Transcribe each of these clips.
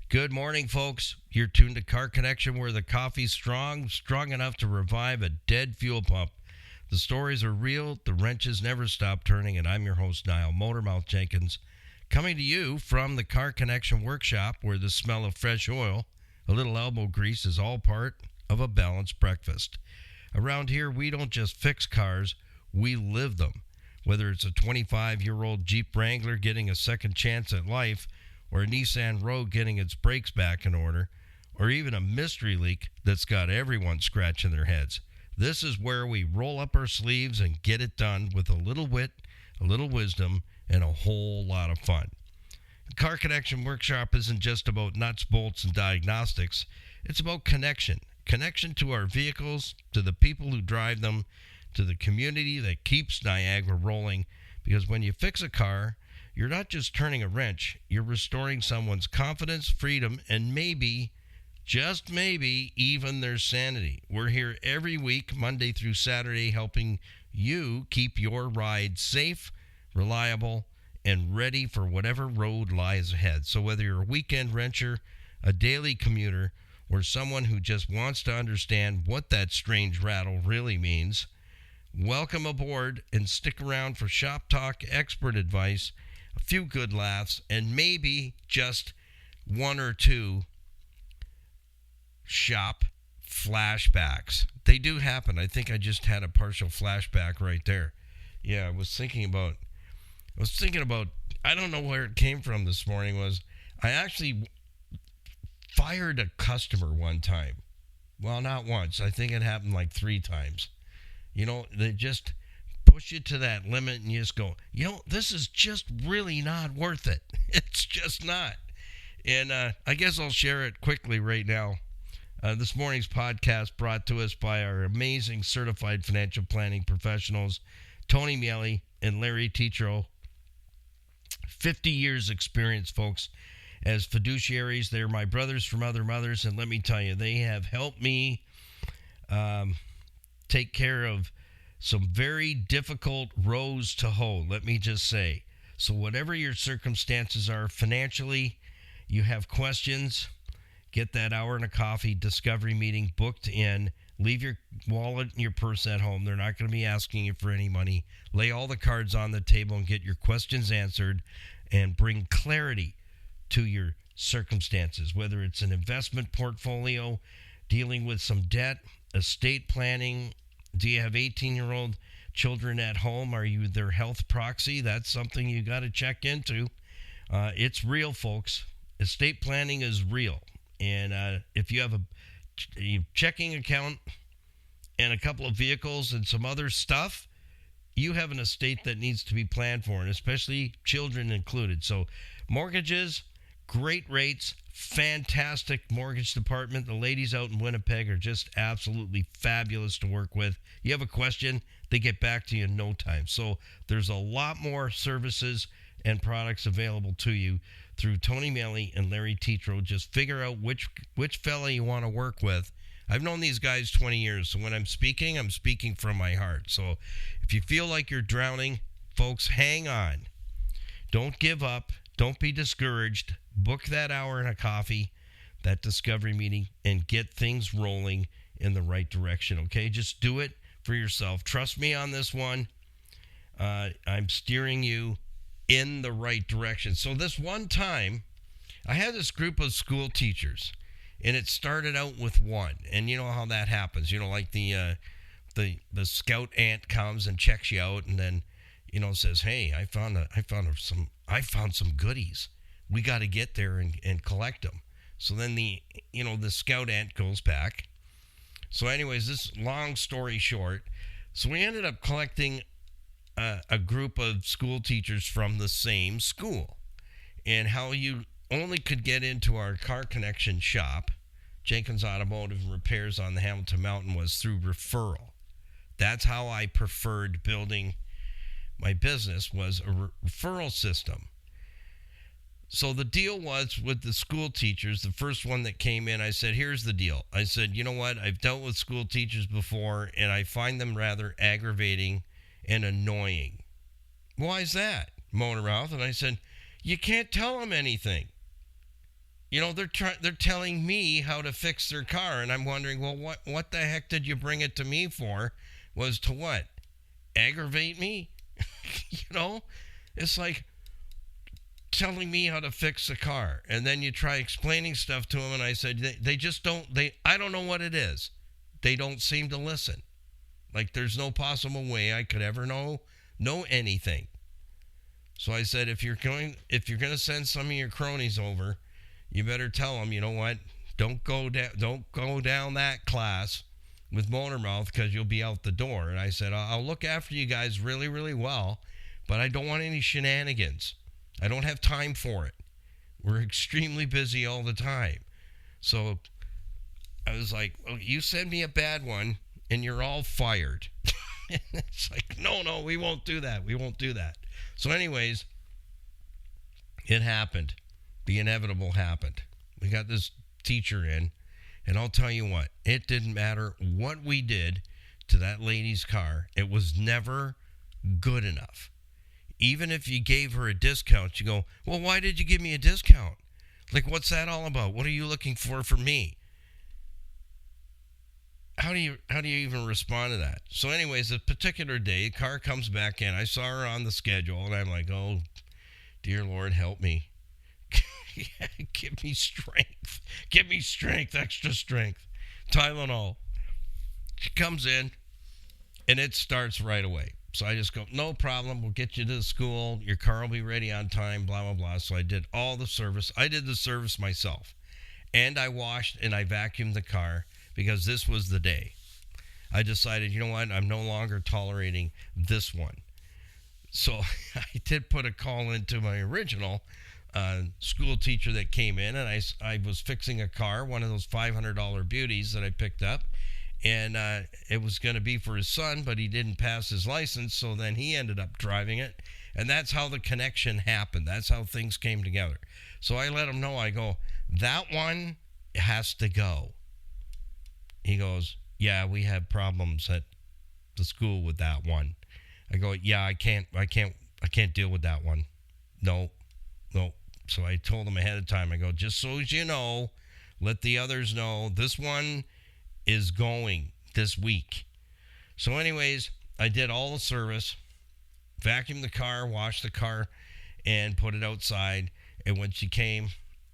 Good morning, folks. You're tuned to Car Connection, where the coffee's strong enough to revive a dead fuel pump. The stories are real, the wrenches never stop turning, and I'm your host, Niall Motormouth Jenkins, coming to you from the Car Connection workshop, where the smell of fresh oil, a little elbow grease, is all part of a balanced breakfast. Around here, we don't just fix cars, we live them. Whether it's a 25-year-old Jeep Wrangler getting a second chance at life, or a Nissan Rogue getting its brakes back in order, or even a mystery leak that's got everyone scratching their heads. This is where we roll up our sleeves and get it done with a little wit, a little wisdom, and a whole lot of fun. The Car Connection Workshop isn't just about nuts, bolts, and diagnostics. It's about connection. Connection to our vehicles, to the people who drive them, to the community that keeps Niagara rolling. Because when you fix a car, you're not just turning a wrench, you're restoring someone's confidence, freedom, and maybe, just maybe, even their sanity. We're here every week, Monday through Saturday, helping you keep your ride safe, reliable, and ready for whatever road lies ahead. So whether you're a weekend wrencher, a daily commuter, or someone who just wants to understand what that strange rattle really means, welcome aboard and stick around for shop talk, expert advice, a few good laughs, and maybe just one or two shop flashbacks. They do happen. I think I just had a partial flashback right there. Yeah, I was thinking about, I don't know where it came from this morning, I actually fired a customer one time. Well, not once. I think it happened like 3 times. They just push you to that limit and you just go, this is just really not worth it. It's just not. And I guess I'll share it quickly right now. This morning's podcast brought to us by our amazing certified financial planning professionals, Tony Miele and Larry Tetro. 50 years experience, folks, as fiduciaries. They're my brothers from other mothers, and let me tell you, they have helped me take care of some very difficult rows to hoe, let me just say. So whatever your circumstances are financially, you have questions, get that hour and a coffee discovery meeting booked in. Leave your wallet and your purse at home. They're not going to be asking you for any money. Lay all the cards on the table and get your questions answered and bring clarity to your circumstances, whether it's an investment portfolio, dealing with some debt, estate planning. Do you have 18-year-old children at home? Are you their health proxy? That's something you got to check into. It's real, folks. Estate planning is real. And if you have a checking account and a couple of vehicles and some other stuff, you have an estate that needs to be planned for, and especially children included. So mortgages, great rates, fantastic mortgage department. The ladies out in Winnipeg are just absolutely fabulous to work with. You have a question, they get back to you in no time. So there's a lot more services and products available to you through Tony Miele and Larry Tetro. Just figure out which fella you want to work with. I've known these guys 20 years, so when I'm speaking from my heart. So if you feel like you're drowning, folks, hang on. Don't give up. Don't be discouraged. Book that hour and a coffee, that discovery meeting, and get things rolling in the right direction, okay? Just do it for yourself. Trust me on this one. I'm steering you in the right direction. So this one time, I had this group of school teachers, and it started out with one. And you know how that happens. Like the scout aunt comes and checks you out, and then says, "Hey, I found some goodies. We got to get there and collect them." So then the scout aunt goes back. So anyways, this long story short, so we ended up collecting a group of school teachers from the same school. And how you only could get into our Car Connection shop, Jenkins Automotive and Repairs on the Hamilton Mountain, was through referral. That's how I preferred building my business, was a referral system. So the deal was with the school teachers, the first one that came in, I said, here's the deal. I said, you know what? I've dealt with school teachers before, and I find them rather aggravating and annoying. Why is that, Motormouth? And I said, you can't tell them anything. they're telling me how to fix their car, and I'm wondering, well, what the heck did you bring it to me for? Was to what? Aggravate me? you know, it's like telling me how to fix a car, and then you try explaining stuff to them, and I said they just don't. I don't know what it is. They don't seem to listen. Like there's no possible way I could ever know anything. So I said, if you're going to send some of your cronies over, you better tell them, you know what? Don't go down that class with motor mouth, because you'll be out the door. And I said, I'll look after you guys really, really well, but I don't want any shenanigans. I don't have time for it. We're extremely busy all the time. So I was like, well, you send me a bad one and you're all fired. It's like, no, we won't do that. We won't do that. So anyways, it happened. The inevitable happened. We got this teacher in, and I'll tell you what, it didn't matter what we did to that lady's car. It was never good enough. Even if you gave her a discount, you go, well, why did you give me a discount? Like, what's that all about? What are you looking for from me? How do you even respond to that? So anyways, a particular day, car comes back in. I saw her on the schedule, and I'm like, oh, dear Lord, help me. Give me strength. Give me strength, extra strength. Tylenol. She comes in, and it starts right away. So I just go, no problem. We'll get you to the school. Your car will be ready on time, blah, blah, blah. So I did all the service. I did the service myself. And I washed and I vacuumed the car, because this was the day. I decided, you know what? I'm no longer tolerating this one. So I did put a call into my original school teacher that came in, and I was fixing a car, one of those $500 beauties that I picked up, and it was going to be for his son, but he didn't pass his license, so then he ended up driving it, and that's how the connection happened. That's how things came together. So I let him know, I go, that one has to go. He goes, yeah, we have problems at the school with that one. I go, yeah, I can't deal with that one. No. So I told him ahead of time, I go, just so as you know, let the others know, this one is going this week. So anyways, I did all the service, vacuumed the car, washed the car, and put it outside. And when she came,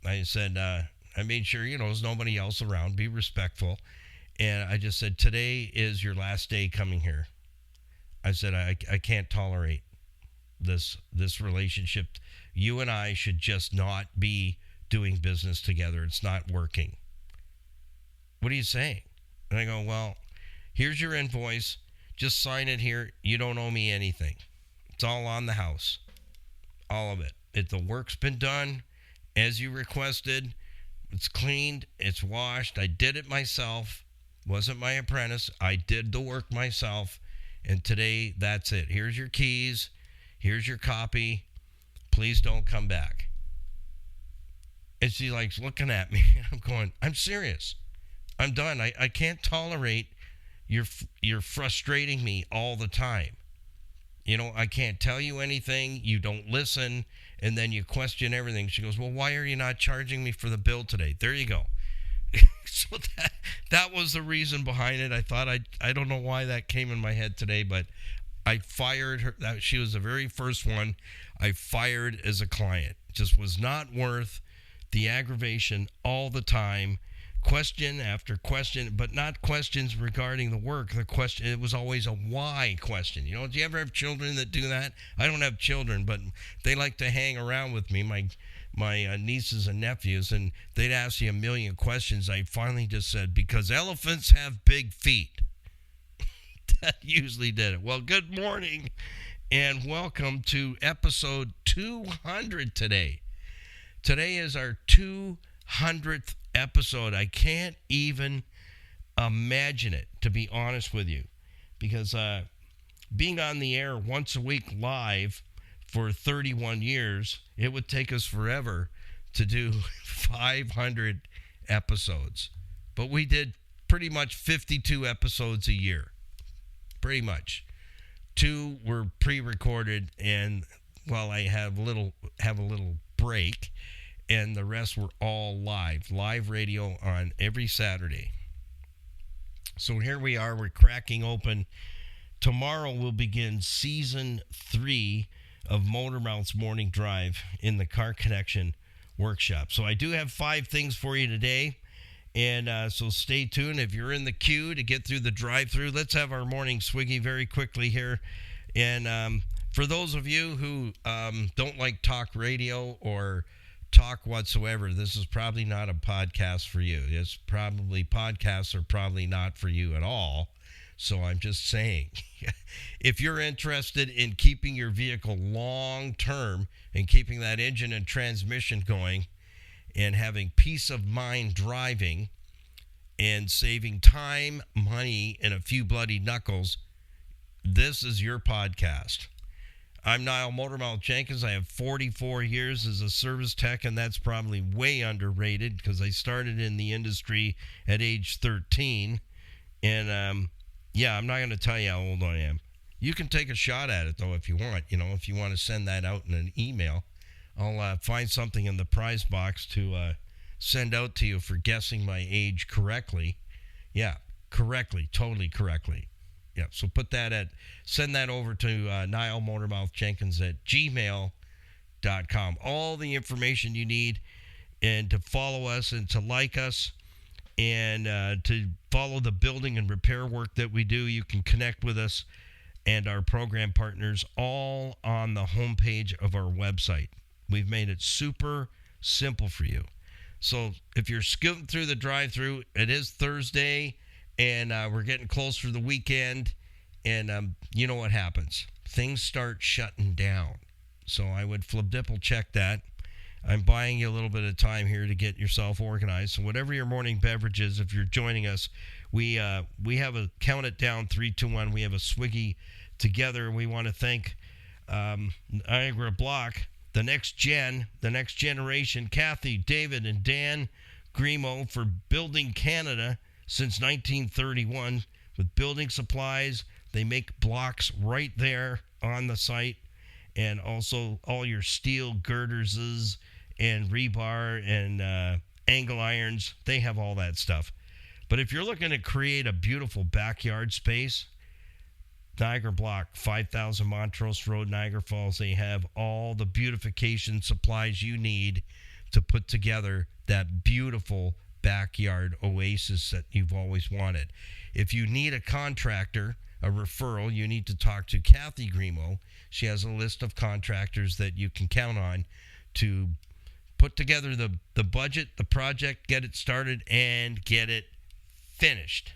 I said, I made sure, there's nobody else around, be respectful. And I just said, today is your last day coming here. I said, I can't tolerate this relationship. You and I should just not be doing business together. It's not working. What are you saying? And I go, well, here's your invoice. Just sign it here. You don't owe me anything. It's all on the house. All of it. The work's been done as you requested. It's cleaned. It's washed. I did it myself. Wasn't my apprentice. I did the work myself. And today, that's it. Here's your keys. Here's your copy. Please don't come back. And she likes looking at me. I'm going, I'm serious. I'm done. I can't tolerate you're frustrating me all the time. I can't tell you anything. You don't listen. And then you question everything. She goes, well, why are you not charging me for the bill today? There you go. So that was the reason behind it. I thought I don't know why that came in my head today, but I fired her. She was the very first one I fired as a client. Just was not worth the aggravation all the time. Question after question, but not questions regarding the work. It was always a why question. Do you ever have children that do that? I don't have children, but they like to hang around with me, my nieces and nephews, and they'd ask you a million questions. I finally just said, because elephants have big feet. That usually did it. Well, good morning, and welcome to episode 200 today. Today is our 200th episode. I can't even imagine it, to be honest with you, because being on the air once a week live for 31 years, it would take us forever to do 500 episodes. But we did pretty much 52 episodes a year. Pretty much. 2 were pre-recorded, and I have a little break, and the rest were all live radio on every Saturday. So here we are, we're cracking open. Tomorrow we'll begin season 3 of Motor Mouth's Morning Drive in the Car Connection workshop. So I do have 5 things for you today, and so stay tuned. If you're in the queue to get through the drive-through, let's have our morning swiggy very quickly here. And for those of you who don't like talk radio or talk whatsoever, this is probably not a podcast for you. Podcasts are probably not for you at all. So I'm just saying, if you're interested in keeping your vehicle long term and keeping that engine and transmission going and having peace of mind driving and saving time, money, and a few bloody knuckles, this is your podcast. I'm Niall Motormouth Jenkins. I have 44 years as a service tech, and that's probably way underrated because I started in the industry at age 13. And yeah, I'm not going to tell you how old I am. You can take a shot at it, though, if you want. If you want to send that out in an email, I'll find something in the prize box to send out to you for guessing my age correctly. Yeah, correctly, totally correctly. Yeah, so send that over to Niall Motormouth Jenkins at gmail.com. All the information you need, and to follow us and to like us, and to follow the building and repair work that we do. You can connect with us and our program partners all on the homepage of our website. We've made it super simple for you. So if you're skipping through the drive-through, it is Thursday, and we're getting close for the weekend, and you know what happens. Things start shutting down. So I would flip-dipple check that. I'm buying you a little bit of time here to get yourself organized. So whatever your morning beverage is, if you're joining us, we have a count it down, 3, 2, 1. We have a swiggy together. We want to thank Niagara Block, the next generation, Kathy, David, and Dan Grimo for building Canada since 1931 with building supplies. They make blocks right there on the site, and also all your steel girders and rebar and angle irons. They have all that stuff. But if you're looking to create a beautiful backyard space, Niagara Block, 5000 Montrose Road, Niagara Falls, they have all the beautification supplies you need to put together that beautiful backyard oasis that you've always wanted. If you need a contractor, a referral, you need to talk to Kathy Grimo. She has a list of contractors that you can count on to put together the budget, the project, get it started, and get it finished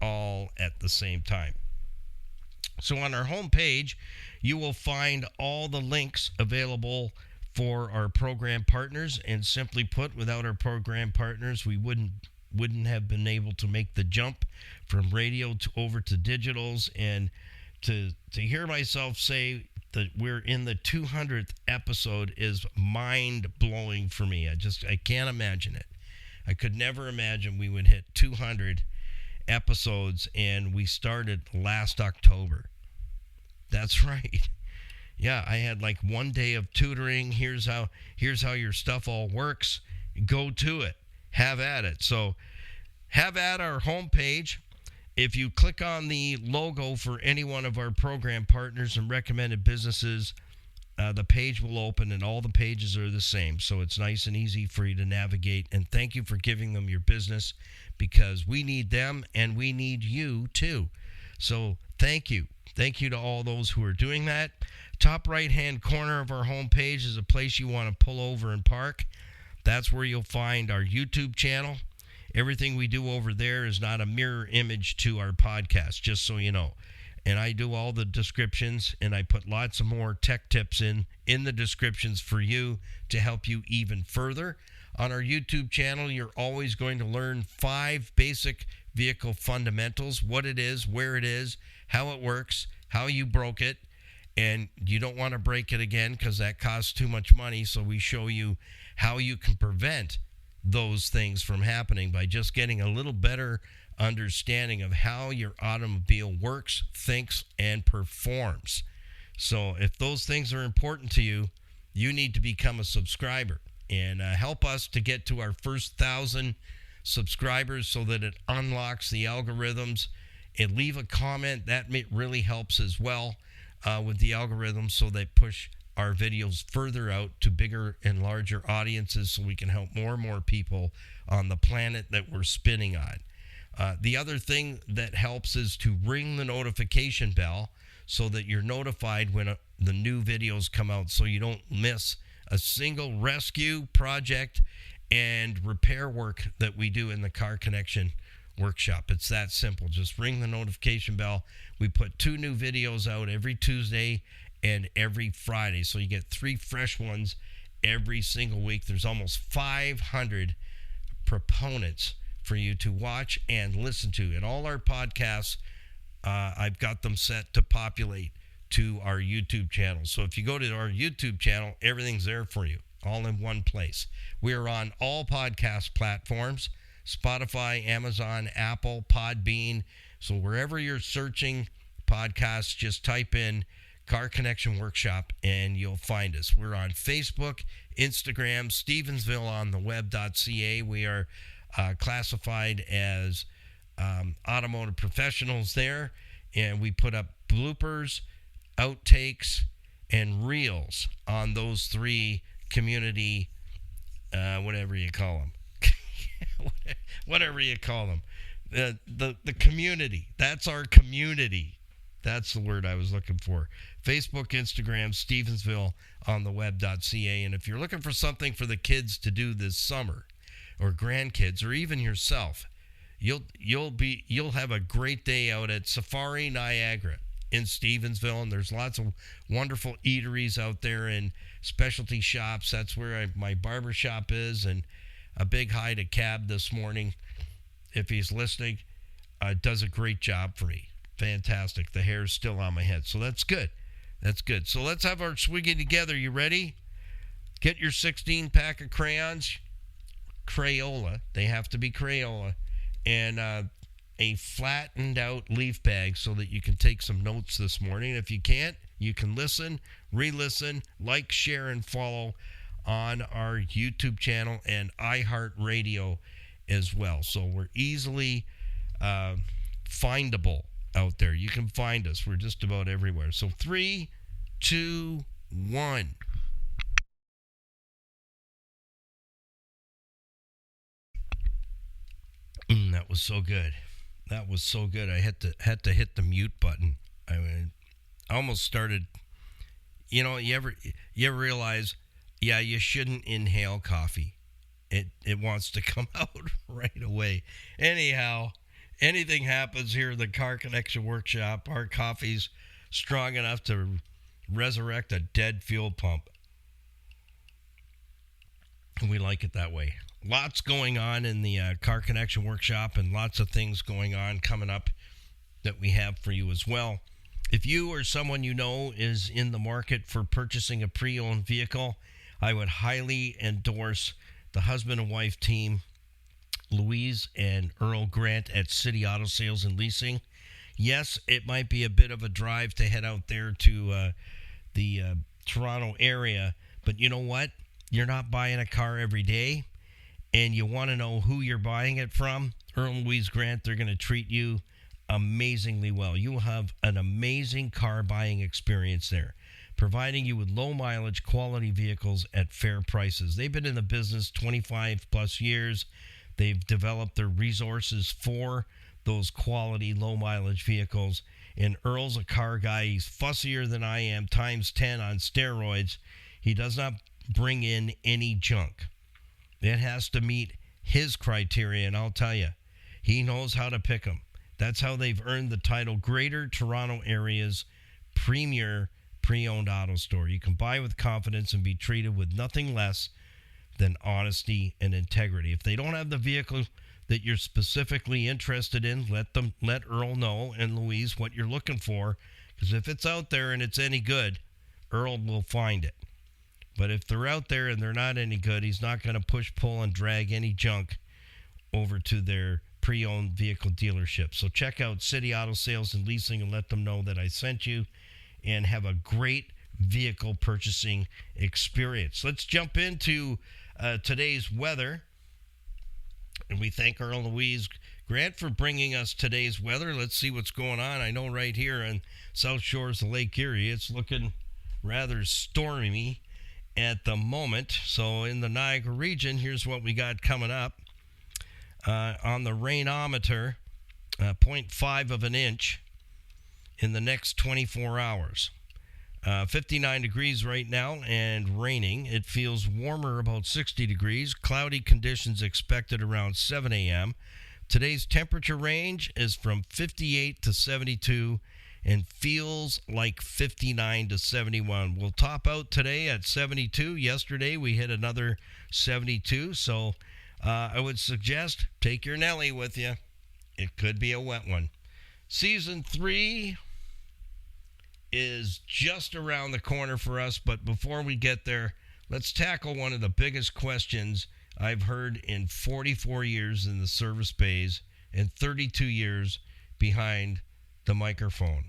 all at the same time. So on our homepage, you will find all the links available for our program partners, and simply put, without our program partners, we wouldn't have been able to make the jump from radio over to digitals. And to hear myself say that we're in the 200th episode is mind-blowing for me. I can't imagine it. I could never imagine we would hit 200 episodes, and we started last October. That's right. Yeah, I had like one day of tutoring. Here's how your stuff all works. Go to it. Have at it. So have at our homepage. If you click on the logo for any one of our program partners and recommended businesses, the page will open, and all the pages are the same. So it's nice and easy for you to navigate. And thank you for giving them your business, because we need them and we need you too. So thank you. Thank you to all those who are doing that. Top right-hand corner of our homepage is a place you want to pull over and park. That's where you'll find our YouTube channel. Everything we do over there is not a mirror image to our podcast, just so you know. And I do all the descriptions, and I put lots of more tech tips in the descriptions for you to help you even further. On our YouTube channel, you're always going to learn 5 basic vehicle fundamentals: what it is, where it is, how it works, how you broke it, and you don't want to break it again because that costs too much money. So we show you how you can prevent those things from happening by just getting a little better understanding of how your automobile works, thinks, and performs. So if those things are important to you, you need to become a subscriber. and help us to get to our first 1,000 subscribers so that it unlocks the algorithms. And leave a comment. That really helps as well with the algorithms, so they push our videos further out to bigger and larger audiences, so we can help more and more people on the planet that we're spinning on. The other thing that helps is to ring the notification bell so that you're notified when the new videos come out, so you don't miss a single rescue project and repair work that we do in the Car Connection Workshop. It's that simple. Just ring the notification bell. We put 2 new videos out every Tuesday and every Friday, so you get 3 fresh ones every single week. There's almost 500 proponents for you to watch and listen to. And all our podcasts, I've got them set to populate to our YouTube channel. So if you go to our YouTube channel, everything's there for you, all in one place. We are on all podcast platforms: Spotify, Amazon, Apple, Podbean. So wherever you're searching podcasts, just type in Car Connection Workshop and you'll find us. We're on Facebook, Instagram, Stevensvilleontheweb.ca. We are classified as automotive professionals there, and we put up bloopers, outtakes, and reels on those 3 community, whatever you call them. Whatever you call them, the community. That's our community. That's the word I was looking for. Facebook, Instagram, Stevensvilleontheweb.ca. And if you're looking for something for the kids to do this summer, or grandkids, or even yourself, you'll have a great day out at Safari Niagara in Stevensville. And there's lots of wonderful eateries out there and specialty shops. That's where my barber shop is. And a big hi to Cab this morning, if he's listening. Does a great job for me. Fantastic. The hair's still on my head, so that's good. That's good. So let's have our swiggy together. You ready? Get your 16-pack of crayons. Crayola. They have to be Crayola. And a flattened out leaf bag so that you can take some notes this morning. If you can't, you can listen, re-listen, like, share, and follow on our YouTube channel and iHeartRadio as well. So we're easily findable out there. You can find us. We're just about everywhere. So 3, 2, 1. That was so good. That was so good. I had to hit the mute button. I almost started. You know, you ever realize, yeah, you shouldn't inhale coffee. It wants to come out right away. Anyhow, anything happens here in the Car Connection Workshop, our coffee's strong enough to resurrect a dead fuel pump. We like it that way. Lots going on in the Car Connection Workshop, and lots of things going on coming up that we have for you as well. If you or someone you know is in the market for purchasing a pre-owned vehicle, I would highly endorse the husband and wife team, Louise and Earl Grant at City Auto Sales and Leasing. Yes, it might be a bit of a drive to head out there to the Toronto area, but you know what? You're not buying a car every day, and you want to know who you're buying it from. Earl and Louise Grant, they're going to treat you amazingly well. You will have an amazing car buying experience there, providing you with low mileage quality vehicles at fair prices. They've been in the business 25 plus years. They've developed their resources for those quality low mileage vehicles. And Earl's a car guy. He's fussier than I am, times 10 on steroids. He does not bring in any junk. It has to meet his criteria, and I'll tell you, he knows how to pick them. That's how they've earned the title Greater Toronto Area's premier pre-owned auto store. You can buy with confidence and be treated with nothing less than honesty and integrity. If they don't have the vehicle that you're specifically interested in, let Earl know and Louise what you're looking for, because if it's out there and it's any good, Earl will find it. But if they're out there and they're not any good, he's not going to push, pull, and drag any junk over to their pre-owned vehicle dealership. So check out City Auto Sales and Leasing and let them know that I sent you, and have a great vehicle purchasing experience. Let's jump into today's weather. And we thank Earl Louise Grant for bringing us today's weather. Let's see what's going on. I know right here on South Shores of Lake Erie, it's looking rather stormy at the moment. So in the Niagara region, here's what we got coming up. On the rainometer, 0.5 of an inch in the next 24 hours. 59 degrees right now and raining. It feels warmer, about 60 degrees. Cloudy conditions expected around 7 a.m. Today's temperature range is from 58 to 72 and feels like 59 to 71. We'll top out today at 72. Yesterday we hit another 72. So I would suggest take your Nelly with you. It could be a wet one. Season 3 is just around the corner for us, but before we get there, let's tackle one of the biggest questions I've heard in 44 years in the service bays and 32 years behind the microphone.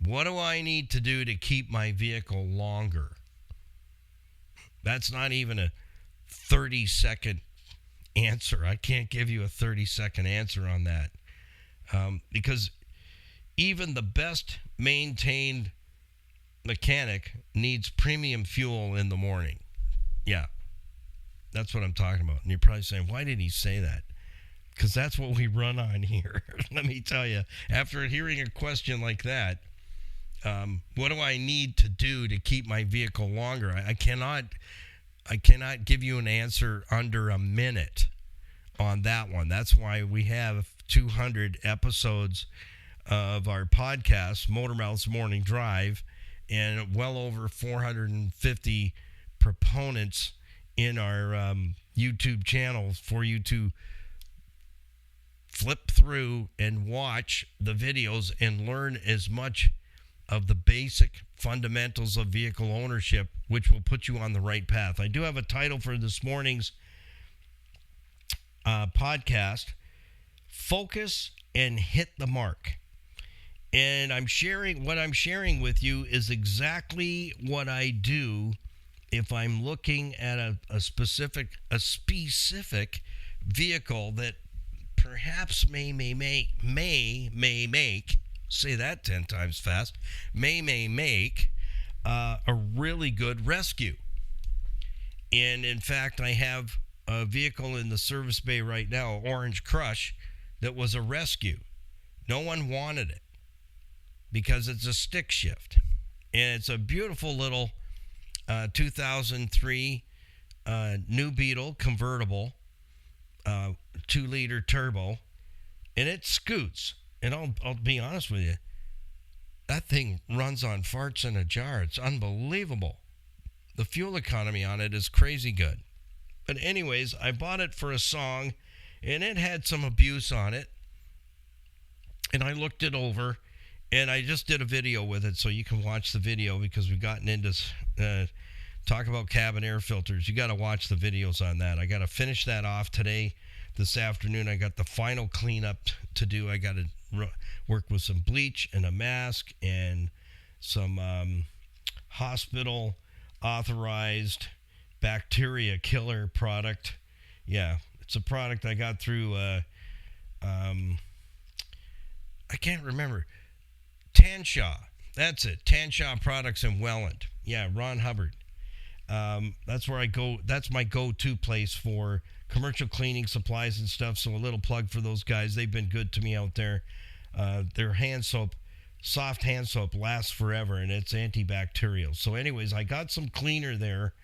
What do I need to do to keep my vehicle longer? That's not even a 30-second answer. I can't give you a 30-second answer on that, because even the best maintained mechanic needs premium fuel in the morning. Yeah, that's what I'm talking about. And you're probably saying, why did he say that? Because that's what we run on here. Let me tell you, after hearing a question like that, what do I need to do to keep my vehicle longer? I cannot give you an answer under a minute on that one. That's why we have 200 episodes of our podcast, Motormouth's Morning Drive, and well over 450 proponents in our YouTube channel for you to flip through and watch the videos and learn as much of the basic fundamentals of vehicle ownership, which will put you on the right path. I do have a title for this morning's podcast, Focus and Hit the Mark. And what I'm sharing with you is exactly what I do if I'm looking at a specific vehicle that perhaps may make, say that 10 times fast, may make a really good rescue. And in fact, I have a vehicle in the service bay right now, Orange Crush, that was a rescue. No one wanted it because it's a stick shift. And it's a beautiful little 2003 New Beetle convertible, 2-liter turbo, and it scoots. And I'll be honest with you, that thing runs on farts in a jar. It's unbelievable. The fuel economy on it is crazy good. But anyways, I bought it for a song, and it had some abuse on it. And I looked it over, and I just did a video with it, so you can watch the video because we've gotten into talk about cabin air filters. You got to watch the videos on that. I got to finish that off today, this afternoon. I got the final cleanup to do. I got to work with some bleach and a mask and some hospital authorized bacteria killer product. Yeah, it's a product I got through I can't remember. Tanshaw. That's it. Tanshaw Products in Welland. Yeah, Ron Hubbard. That's where I go. That's my go-to place for commercial cleaning supplies and stuff. So a little plug for those guys. They've been good to me out there. Their hand soap, soft hand soap, lasts forever, and it's antibacterial. So anyways, I got some cleaner there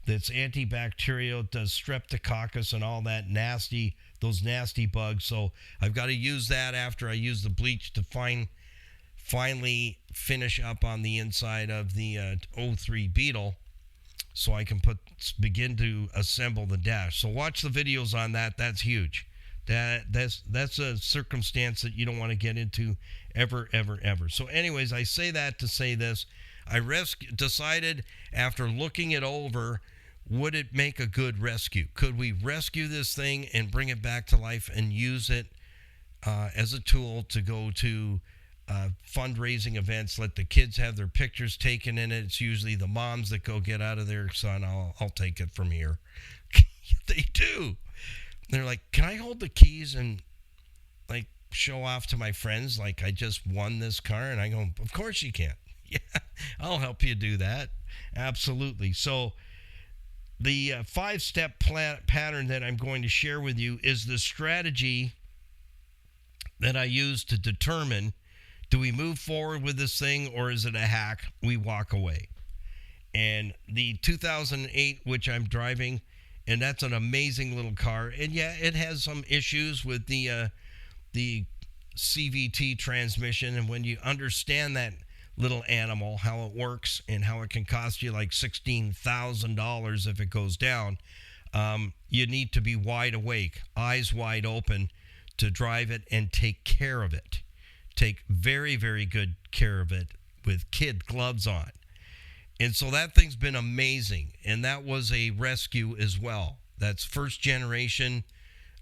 that's antibacterial, does streptococcus and all that nasty, those nasty bugs. So I've got to use that after I use the bleach to finally finish up on the inside of the 03 Beetle, so I can begin to assemble the dash. So watch the videos on that. That's huge. That's a circumstance that you don't want to get into ever. So anyways, I say that to say this. I decided after looking it over, would it make a good rescue? Could we rescue this thing and bring it back to life and use it as a tool to go to fundraising events, let the kids have their pictures taken in it? It's usually the moms that go, get out of there, son, I'll take it from here. They do. They're like, can I hold the keys and like show off to my friends like I just won this car? And I go, of course you can. Yeah, I'll help you do that. Absolutely. So the 5-step pattern that I'm going to share with you is the strategy that I use to determine, do we move forward with this thing or is it a hack? We walk away. And the 2008, which I'm driving, and that's an amazing little car. And yeah, it has some issues with the CVT transmission. And when you understand that little animal, how it works and how it can cost you like $16,000 if it goes down, you need to be wide awake, eyes wide open to drive it and take care of it. Take very, very good care of it with kid gloves on. And so that thing's been amazing. And that was a rescue as well. That's first generation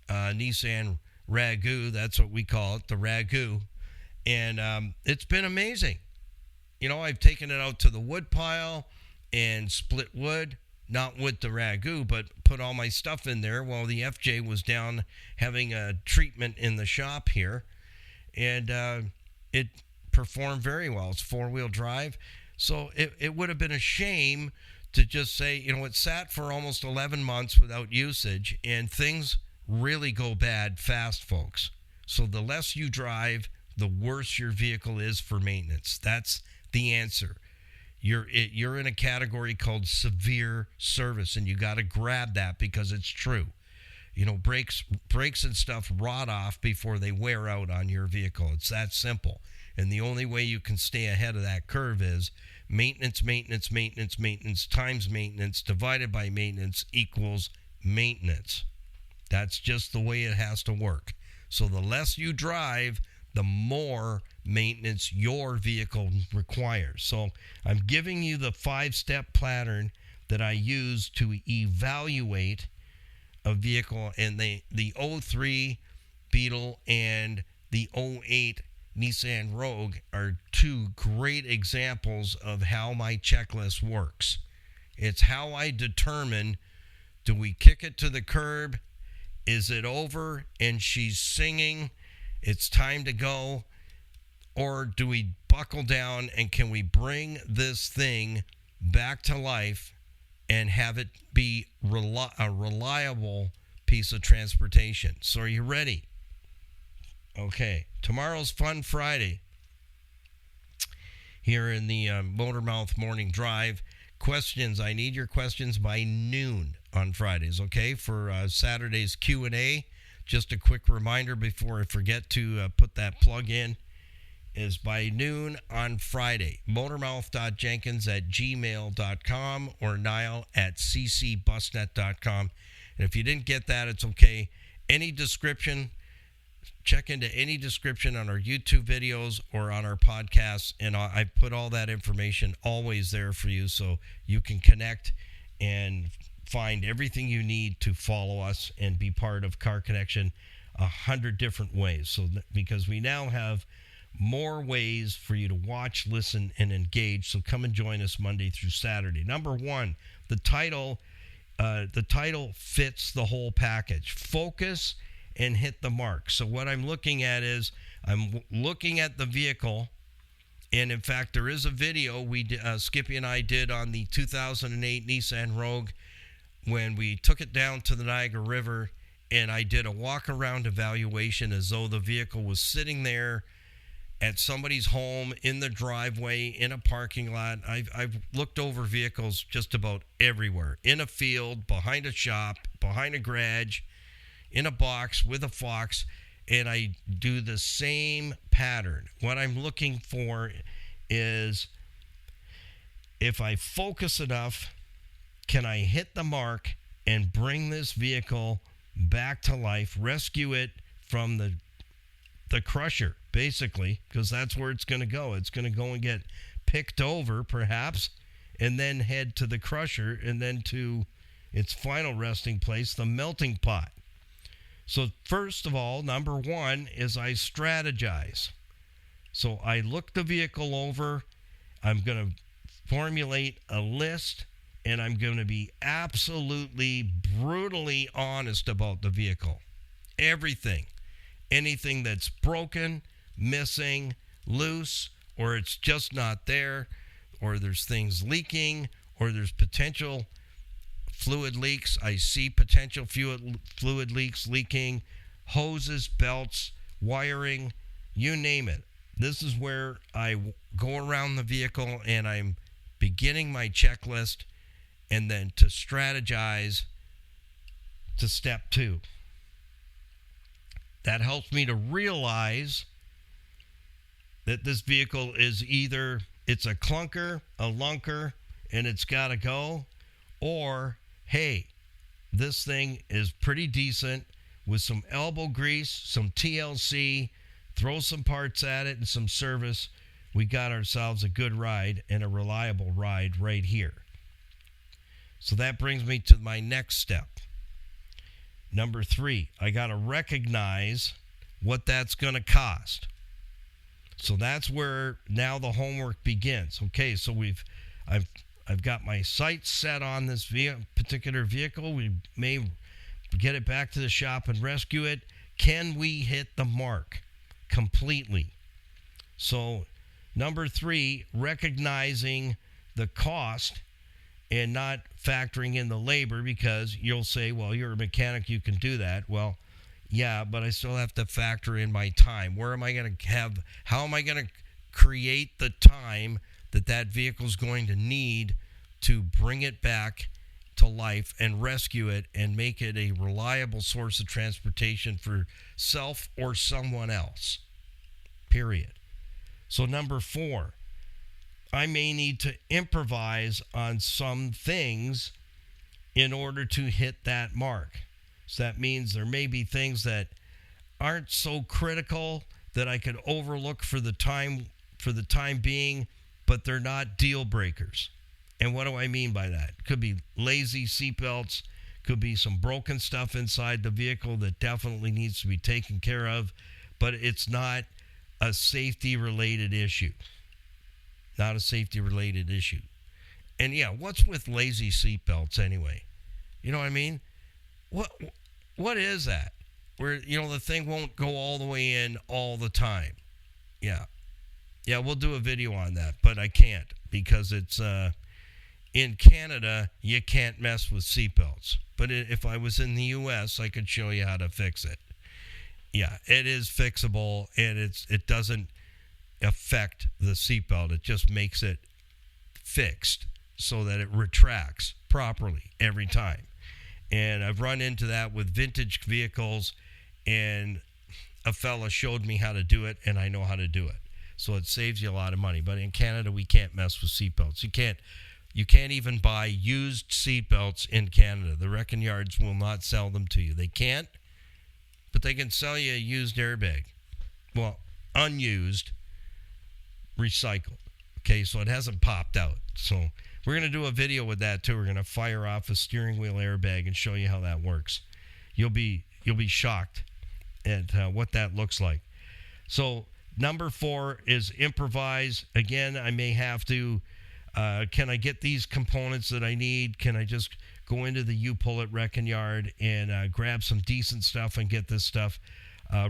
Nissan Ragu. That's what we call it, the Ragu. And it's been amazing. You know, I've taken it out to the wood pile and split wood, not with the Ragu, but put all my stuff in there while the FJ was down having a treatment in the shop here. And it performed very well. It's 4-wheel drive. So it would have been a shame to just say, you know, it sat for almost 11 months without usage, and things really go bad fast, folks. So the less you drive, the worse your vehicle is for maintenance. That's the answer. You're in a category called severe service, and you got to grab that because it's true. You know, brakes and stuff rot off before they wear out on your vehicle. It's that simple. And the only way you can stay ahead of that curve is maintenance times maintenance divided by maintenance equals maintenance. That's just the way it has to work. So the less you drive, the more maintenance your vehicle requires. So I'm giving you the 5-step pattern that I use to evaluate a vehicle, and the 03 Beetle and the 08 Nissan Rogue are two great examples of how my checklist works. It's how I determine, do we kick it to the curb? Is it over and she's singing, it's time to go? Or do we buckle down and can we bring this thing back to life and have it be a reliable piece of transportation? So are you ready? Okay, tomorrow's Fun Friday here in the Motormouth Morning Drive. Questions, I need your questions by noon on Fridays, okay? For Saturday's Q&A, just a quick reminder before I forget to put that plug in, is by noon on Friday. Motormouth.jenkins@gmail.com or Niall@ccbusnet.com. And if you didn't get that, it's okay. Any description, check into any description on our YouTube videos or on our podcasts, and I put all that information always there for you so you can connect and find everything you need to follow us and be part of Car Connection 100 different ways. So because we now have more ways for you to watch, listen, and engage. So come and join us Monday through Saturday. Number one, the title fits the whole package. Focus and hit the mark. So what I'm looking at is I'm looking at the vehicle, and in fact, there is a video Skippy and I did on the 2008 Nissan Rogue when we took it down to the Niagara River, and I did a walk-around evaluation as though the vehicle was sitting there at somebody's home, in the driveway, in a parking lot. I've looked over vehicles just about everywhere, in a field, behind a shop, behind a garage, in a box with a fox, and I do the same pattern. What I'm looking for is, if I focus enough, can I hit the mark and bring this vehicle back to life, rescue it from the crusher, basically, because that's where it's going to go. It's going to go and get picked over, perhaps, and then head to the crusher, and then to its final resting place, the melting pot. So first of all, number one is I strategize. So I look the vehicle over. I'm going to formulate a list and I'm going to be absolutely brutally honest about the vehicle. Everything. Anything that's broken, missing, loose, or it's just not there, or there's things leaking, or there's potential fluid leaks. I see potential fluid leaks leaking, hoses, belts, wiring, you name it. This is where I go around the vehicle and I'm beginning my checklist, and then to strategize to step 2. That helps me to realize that this vehicle is either it's a clunker, a lunker, and it's got to go, or, hey, this thing is pretty decent with some elbow grease, some TLC, throw some parts at it and some service. We got ourselves a good ride and a reliable ride right here. So that brings me to my next step. Number 3, I got to recognize what that's going to cost. So that's where now the homework begins. Okay, so I've got my sights set on this particular vehicle. We may get it back to the shop and rescue it. Can we hit the mark completely? So number 3, recognizing the cost and not factoring in the labor, because you'll say, well, you're a mechanic, you can do that. Well, yeah, but I still have to factor in my time. How am I going to create the time that vehicle's going to need to bring it back to life and rescue it and make it a reliable source of transportation for self or someone else, period. So number 4, I may need to improvise on some things in order to hit that mark. So that means there may be things that aren't so critical that I could overlook for the time being, but they're not deal breakers. And what do I mean by that? Could be lazy seatbelts, could be some broken stuff inside the vehicle that definitely needs to be taken care of, but it's not a safety-related issue. Not a safety-related issue. And yeah, what's with lazy seatbelts anyway? You know what I mean? What is that? Where, the thing won't go all the way in all the time. Yeah, we'll do a video on that, but I can't because it's in Canada, you can't mess with seatbelts. But if I was in the U.S., I could show you how to fix it. Yeah, it is fixable, and it doesn't affect the seatbelt. It just makes it fixed so that it retracts properly every time. And I've run into that with vintage vehicles, and a fella showed me how to do it, and I know how to do it. So it saves you a lot of money. But in Canada, we can't mess with seatbelts. You can't even buy used seatbelts in Canada. The wrecking yards will not sell them to you. They can't, but they can sell you a used airbag. Well, unused, recycled. Okay, so it hasn't popped out. So we're going to do a video with that too. We're going to fire off a steering wheel airbag and show you how that works. You'll be shocked at what that looks like. So number 4 is improvise. Again, I may have to, can I get these components that I need? Can I just go into the U-Pull-It wrecking yard and grab some decent stuff and get this stuff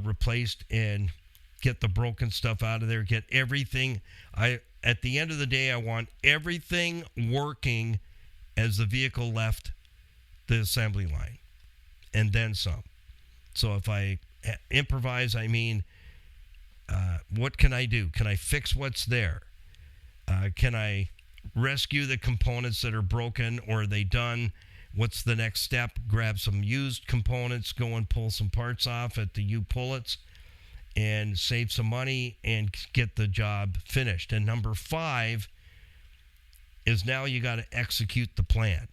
replaced and get the broken stuff out of there, get everything. At the end of the day, I want everything working as the vehicle left the assembly line, and then some. So if I improvise, I mean, what can I do? Can I fix what's there? Can I rescue the components that are broken, or are they done? What's the next step? Grab some used components, go and pull some parts off at the U-Pull-Its, and save some money and get the job finished. And number 5 is now you got to execute the plan.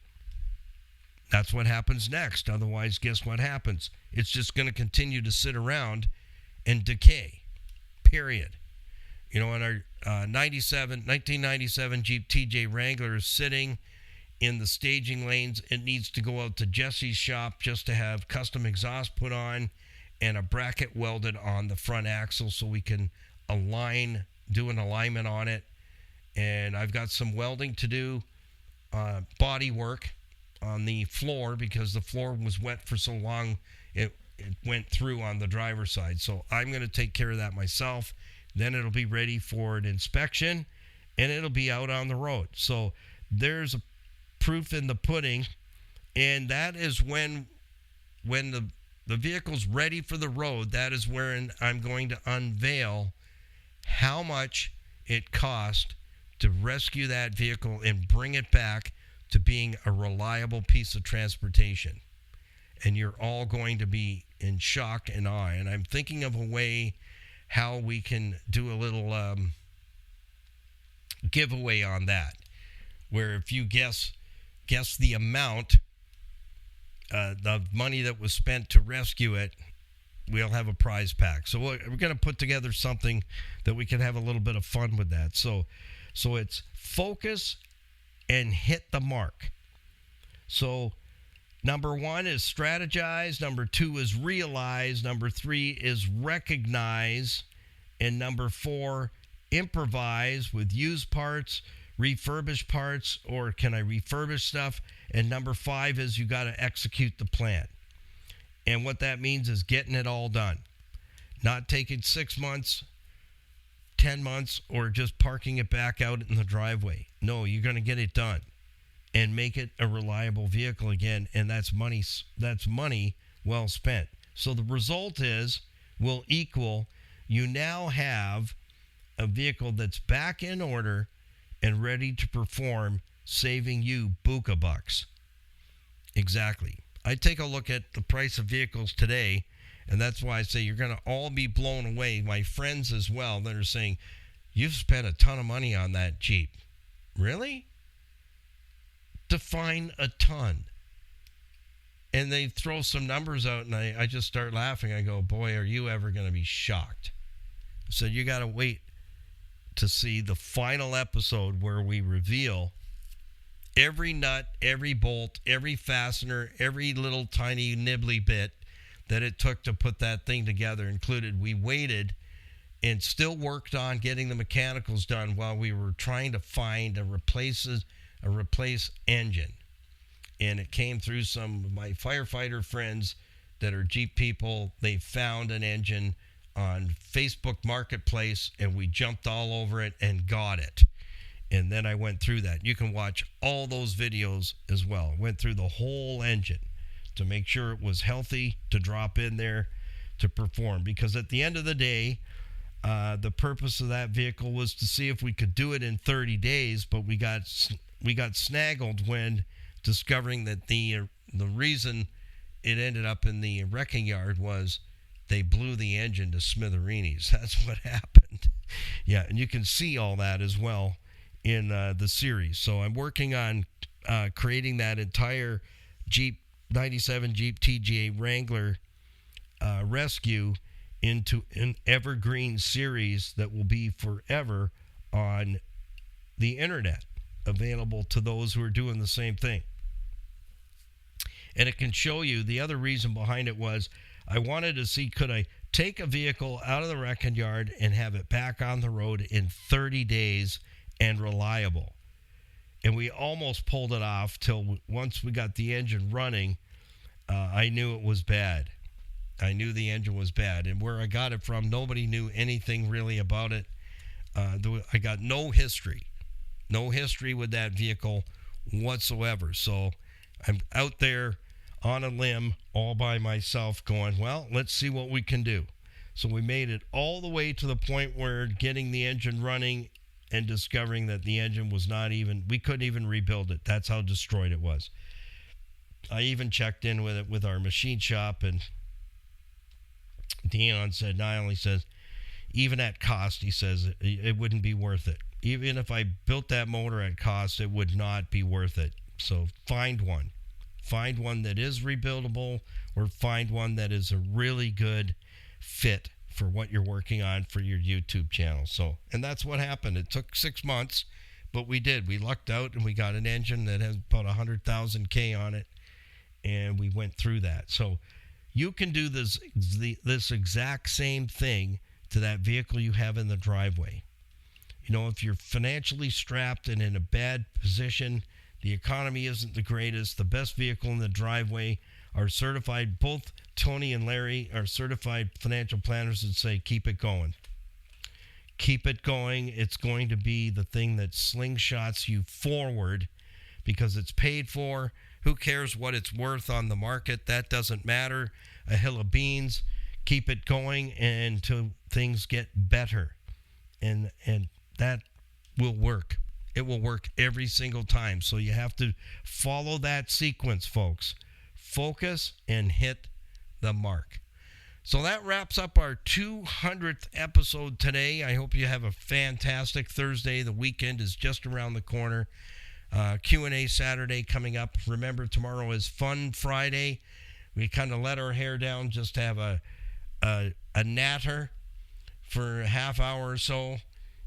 That's what happens next. Otherwise, guess what happens? It's just going to continue to sit around and decay, period. In our 1997 Jeep TJ Wrangler is sitting in the staging lanes. It needs to go out to Jesse's shop just to have custom exhaust put on and a bracket welded on the front axle so we can do an alignment on it. And I've got some welding to do body work on the floor because the floor was wet for so long it went through on the driver's side. So I'm going to take care of that myself. Then it'll be ready for an inspection and it'll be out on the road. So there's a proof in the pudding, and that is when the vehicle's ready for the road, that is when I'm going to unveil how much it cost to rescue that vehicle and bring it back to being a reliable piece of transportation. And you're all going to be in shock and awe. And I'm thinking of a way how we can do a little giveaway on that, where if you guess the amount the money that was spent to rescue it, we'll have a prize pack. So we're going to put together something that we can have a little bit of fun with that. So it's focus and hit the mark. So number 1 is strategize. Number 2 is realize. Number 3 is recognize. And number 4, improvise with used parts, refurbish parts, or can I refurbish stuff? And number 5 is you got to execute the plan. And what that means is getting it all done. Not taking 6 months, 10 months, or just parking it back out in the driveway. No, you're going to get it done and make it a reliable vehicle again. And that's money well spent. So the result will equal you now have a vehicle that's back in order and ready to perform, saving you buka bucks. Exactly. I take a look at the price of vehicles today, and that's why I say you're going to all be blown away. My friends as well that are saying, you've spent a ton of money on that Jeep. Really? Define a ton. And they throw some numbers out, and I just start laughing. I go, boy, are you ever going to be shocked? I said, you got to wait to see the final episode where we reveal every nut, every bolt, every fastener, every little tiny nibbly bit that it took to put that thing together included. We waited and still worked on getting the mechanicals done while we were trying to find a replace engine. And it came through some of my firefighter friends that are Jeep people. They found an engine on Facebook Marketplace, and we jumped all over it and got it. And then I went through that. You can watch all those videos as well. Went through the whole engine to make sure it was healthy to drop in there to perform. Because at the end of the day, the purpose of that vehicle was to see if we could do it in 30 days, but we got snaggled when discovering that the reason it ended up in the wrecking yard was they blew the engine to smithereens. That's what happened. Yeah, and you can see all that as well in the series. So I'm working on creating that entire Jeep 97 Jeep TGA Wrangler rescue into an evergreen series that will be forever on the internet, available to those who are doing the same thing. And it can show you the other reason behind it was I wanted to see, could I take a vehicle out of the wrecking yard and have it back on the road in 30 days and reliable. And we almost pulled it off till once we got the engine running, I knew it was bad. I knew the engine was bad. And where I got it from, nobody knew anything really about it. I got no history with that vehicle whatsoever. So I'm out there on a limb all by myself going, well, let's see what we can do. So we made it all the way to the point where getting the engine running and discovering that the engine was we couldn't even rebuild it. That's how destroyed it was. I even checked in with it with our machine shop, and Dion said, even at cost, he says, it wouldn't be worth it. Even if I built that motor at cost, it would not be worth it. So find one. Find one that is rebuildable, or find one that is a really good fit for what you're working on for your YouTube channel. So, and that's what happened. It took 6 months, but we did. We lucked out and we got an engine that has about 100,000 K on it, and we went through that. So you can do this exact same thing to that vehicle you have in the driveway. You know, if you're financially strapped and in a bad position, The economy isn't the greatest. The best vehicle in the driveway are certified. Both Tony and Larry are certified financial planners that say, keep it going. Keep it going. It's going to be the thing that slingshots you forward because it's paid for. Who cares what it's worth on the market? That doesn't matter. A hill of beans. Keep it going until things get better. And that will work. It will work every single time. So you have to follow that sequence, folks. Focus and hit the mark. So that wraps up our 200th episode today. I hope you have a fantastic Thursday. The weekend is just around the corner. Q&A Saturday coming up. Remember, tomorrow is Fun Friday. We kind of let our hair down just to have a natter for a half hour or so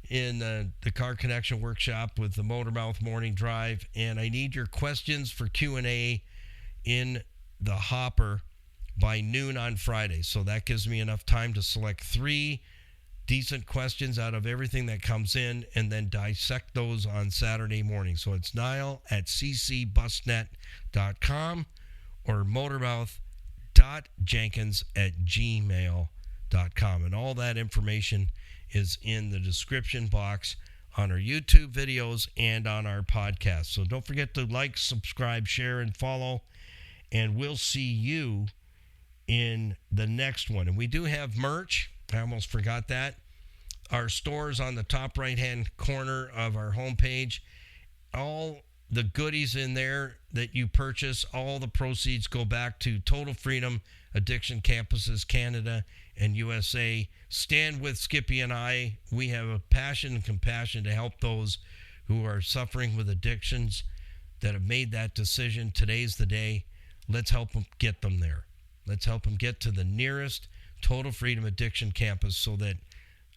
in the Car Connection Workshop with the Motormouth Morning Drive. And I need your questions for Q&A in the hopper by noon on Friday. So that gives me enough time to select 3 decent questions out of everything that comes in and then dissect those on Saturday morning. So it's Niall@ccbusnet.com or motormouth.jenkins@gmail.com. And all that information is in the description box on our YouTube videos and on our podcast. So don't forget to like, subscribe, share, and follow. And we'll see you in the next one. And we do have merch. I almost forgot that. Our store's on the top right-hand corner of our homepage. All the goodies in there that you purchase, all the proceeds go back to Total Freedom Addiction Campuses Canada and USA. Stand with Skippy and I. We have a passion and compassion to help those who are suffering with addictions that have made that decision. Today's the day. Let's help them get them there. Let's help them get to the nearest Total Freedom Addiction campus so that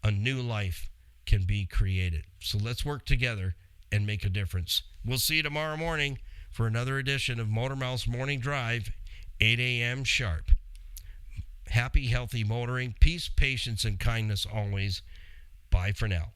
a new life can be created. So let's work together and make a difference. We'll see you tomorrow morning for another edition of Motormouth's Morning Drive, 8 a.m. sharp. Happy, healthy motoring. Peace, patience, and kindness always. Bye for now.